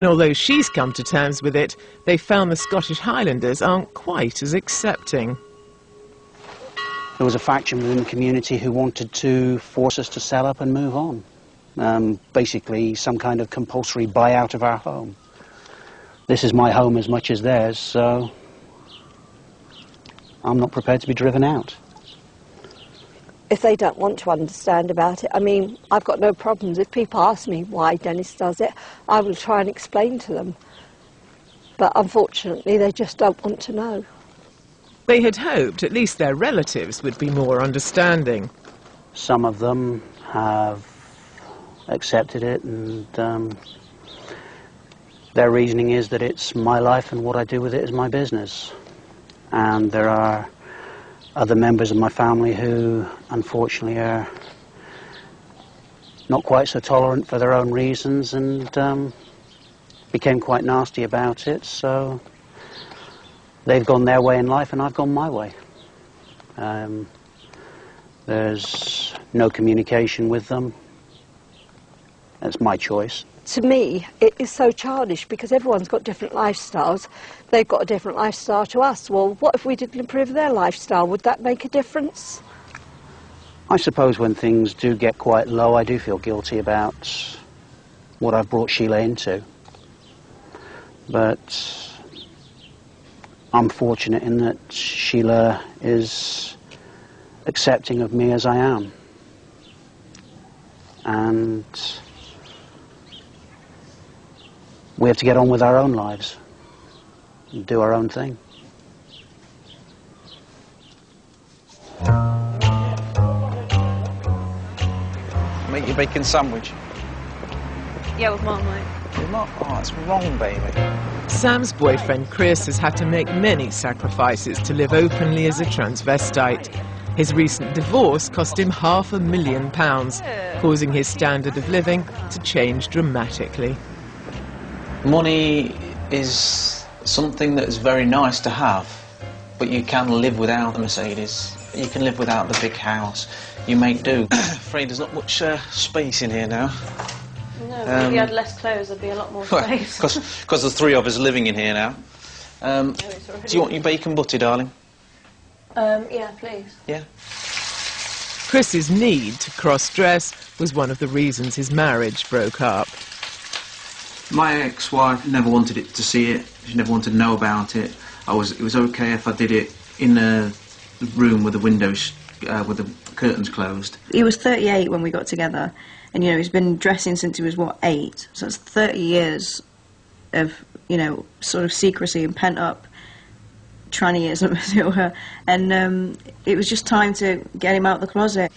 And although she's come to terms with it, they found the Scottish Highlanders aren't quite as accepting. There was a faction within the community who wanted to force us to sell up and move on. Basically, some kind of compulsory buyout of our home. This is my home as much as theirs, so I'm not prepared to be driven out. If they don't want to understand about it, I mean, I've got no problems. If people ask me why Dennis does it, I will try and explain to them. But unfortunately, they just don't want to know. They had hoped at least their relatives would be more understanding. Some of them have accepted it, and their reasoning is that it's my life and what I do with it is my business. And there are other members of my family who, unfortunately, are not quite so tolerant for their own reasons and became quite nasty about it, so they've gone their way in life and I've gone my way. There's no communication with them. That's my choice. To me, it is so childish because everyone's got different lifestyles. They've got a different lifestyle to us. Well, what if we didn't improve their lifestyle? Would that make a difference? I suppose when things do get quite low, I do feel guilty about what I've brought Sheila into. But I'm fortunate in that Sheila is accepting of me as I am. And we have to get on with our own lives and do our own thing. Make your bacon sandwich. Yeah, with marmite. With marmite? Oh, that's wrong, baby. Sam's boyfriend Chris has had to make many sacrifices to live openly as a transvestite. His recent divorce cost him £500,000, causing his standard of living to change dramatically. Money is something that is very nice to have, but you can live without the Mercedes. You can live without the big house. You make do. Afraid there's not much space in here now. No, if you had less clothes, there'd be a lot more space. Because there's 3 of us living in here now. Do you want your bacon butty, darling? Yeah, please. Yeah. Chris's need to cross-dress was one of the reasons his marriage broke up. My ex-wife never wanted it to see it. She never wanted to know about it. It was okay if I did it in a room with the windows, with the curtains closed. He was 38 when we got together, and you know he's been dressing since he was what, 8. So it's 30 years of sort of secrecy and pent up trannyism, as it were. And it was just time to get him out of the closet.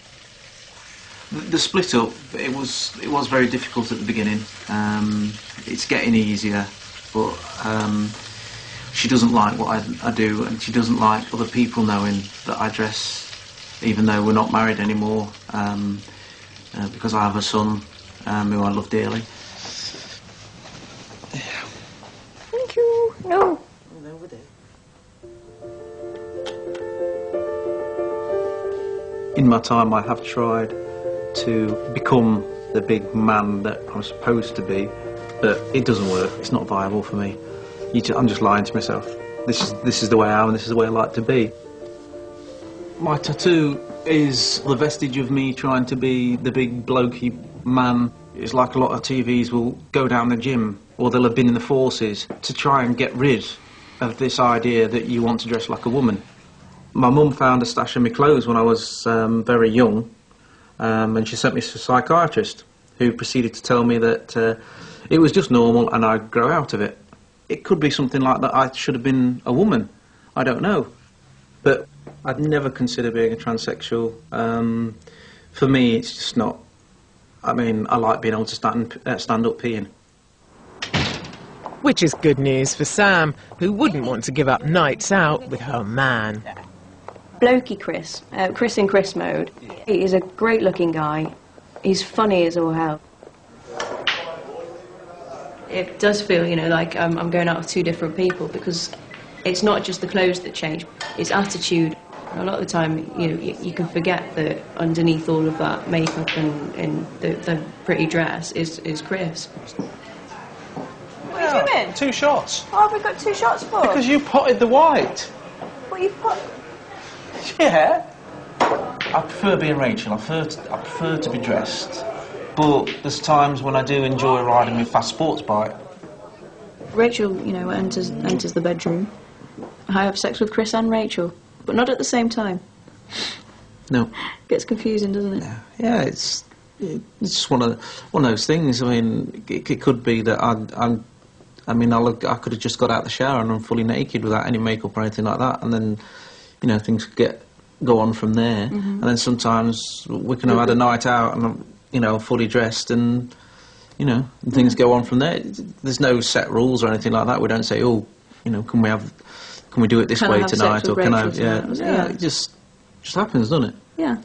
The split up, it was very difficult at the beginning. It's getting easier, but she doesn't like what I do, and she doesn't like other people knowing that I dress, even though we're not married anymore, because I have a son who I love dearly. Thank you. No. No, we do. In my time, I have tried to become the big man that I'm supposed to be, but it doesn't work. It's not viable for me. I'm just lying to myself. This is the way I am, and this is the way I like to be. My tattoo is the vestige of me trying to be the big blokey man. It's like a lot of TVs will go down the gym, or they'll have been in the forces, to try and get rid of this idea that you want to dress like a woman. My mum found a stash of my clothes when I was very young, and she sent me to a psychiatrist who proceeded to tell me that it was just normal and I'd grow out of it. It could be something like that. I should have been a woman. I don't know. But I'd never consider being a transsexual. For me, it's just not. I mean, I like being able to stand up peeing. Which is good news for Sam, who wouldn't want to give up nights out with her man. Blokey Chris, Chris in Chris mode. He is a great looking guy. He's funny as all hell. It does feel, like I'm going out with 2 different people, because it's not just the clothes that change, it's attitude. A lot of the time, you can forget that underneath all of that makeup and the pretty dress is Chris. doing? 2 shots. What have we got 2 shots for? Because you potted the white. What you put? Yeah. I prefer being Rachel. I prefer to be dressed. But there's times when I do enjoy riding my fast sports bike. Rachel, you know, enters the bedroom. I have sex with Chris and Rachel, but not at the same time. No. Gets confusing, doesn't it? Yeah, it's just one of those things. I mean, it could be that I could have just got out of the shower and I'm fully naked without any makeup or anything like that, and then, you know, things go on from there. And then sometimes we can have had a night out and I'm, you know, fully dressed, and you know, and things go on from there. There's no set rules or anything like that. We don't say, oh, you know, can we do it this way tonight, or can I? Yeah, it just happens, doesn't it? Yeah.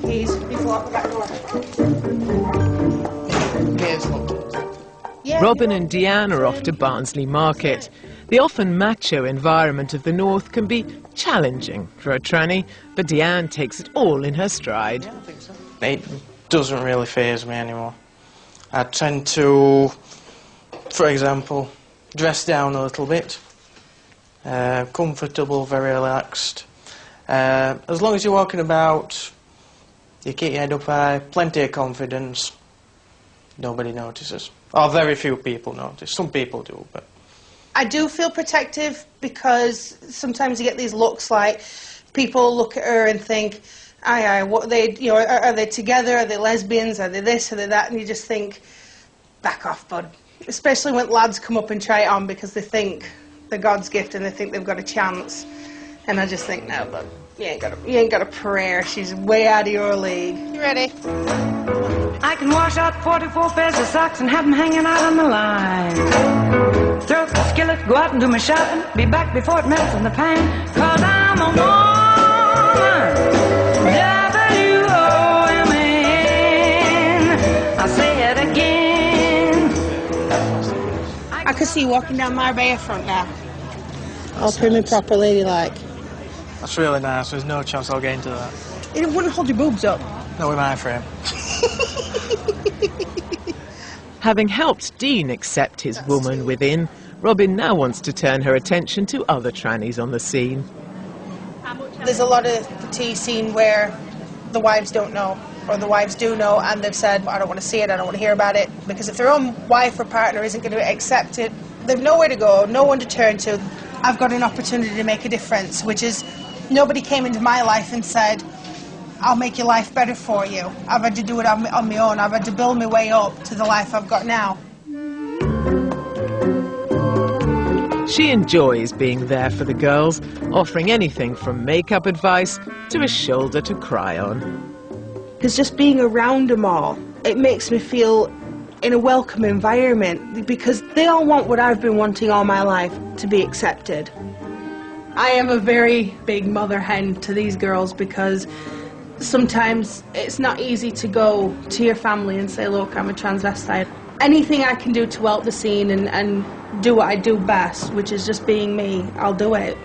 Keys before out the back door. Robin and Deanne are off to Barnsley Market. The often macho environment of the north can be challenging for a tranny, but Deanne takes it all in her stride. It doesn't really faze me anymore. I tend to, for example, dress down a little bit, comfortable, very relaxed. As long as you're walking about, you keep your head up high, plenty of confidence, nobody notices. Or very few people notice. Some people do, but... I do feel protective because sometimes you get these looks like people look at her and think, aye, what are they, you know, are they together, are they lesbians, are they this, are they that, and you just think, back off, bud. Especially when lads come up and try it on because they think they're God's gift and they think they've got a chance. And I just think, no, bud, you ain't got a prayer. She's way out of your league. You ready? I can wash out 44 pairs of socks and have them hanging out on the line. Throw up the skillet, go out and do my shopping, be back before it melts in the pan, 'cause I'm a woman. W-O-M-A-N. I'll say it again. I could see you walking down Marbella front now. All prim and proper ladylike. That's really nice. There's no chance I'll get into that. It wouldn't hold your boobs up. Not with my frame. Having helped Dean accept his woman within, Robin now wants to turn her attention to other trannies on the scene. There's a lot of the tea scene where the wives don't know, or the wives do know, and they've said, I don't want to see it, I don't want to hear about it, because if their own wife or partner isn't going to accept it, they've nowhere to go, no one to turn to. I've got an opportunity to make a difference, which is nobody came into my life and said, I'll make your life better for you. I've had to do it on my own. I've had to build my way up to the life I've got now. She enjoys being there for the girls, offering anything from makeup advice to a shoulder to cry on. Because just being around them all, it makes me feel in a welcome environment, because they all want what I've been wanting all my life, to be accepted. I am a very big mother hen to these girls, because sometimes it's not easy to go to your family and say, look, I'm a transvestite. Anything I can do to help the scene and do what I do best, which is just being me, I'll do it.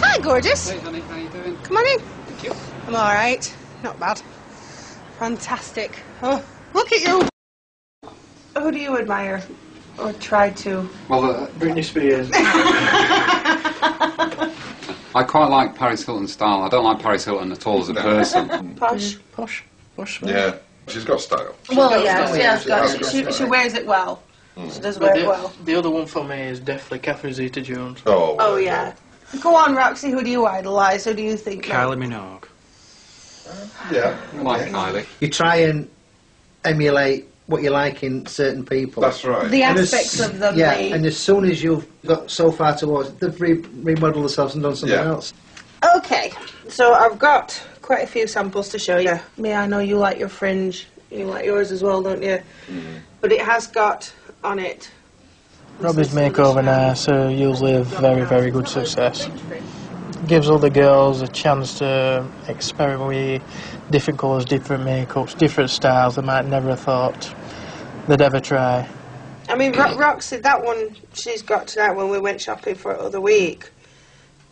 Hi, gorgeous. Hey, honey, how you doing? Come on in. Thank you. I'm all right. Not bad. Fantastic. Oh, look at you. Who do you admire or try to? Well, Britney Spears. I quite like Paris Hilton's style. I don't like Paris Hilton at all as a person. Posh. Posh. Yeah, she's got style. Well, yeah, she has got it. She wears it well. She does wear it well. The other one for me is definitely Catherine Zeta-Jones. Oh, yeah. Go on, Roxy, who do you idolise? Who do you think? Kylie Minogue. Yeah. I like Kylie. You try and emulate what you like in certain people. That's right. The aspects of them. Yeah, and as soon as you've got so far towards it, they've remodeled themselves and done something else. Okay, so I've got quite a few samples to show you. I know you like your fringe. You like yours as well, don't you? But it has got on it. Robbie's makeover now, so usually a very, very good success. Gives all the girls a chance to experiment with different colours, different makeups, different styles they might never have thought they'd ever try. I mean, Roxy, that one she's got tonight when we went shopping for it the other week,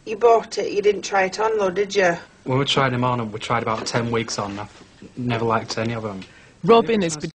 you bought it, you didn't try it on though, did you? When we tried them on, we tried about 10 weeks on. I've never liked any of them. Robin is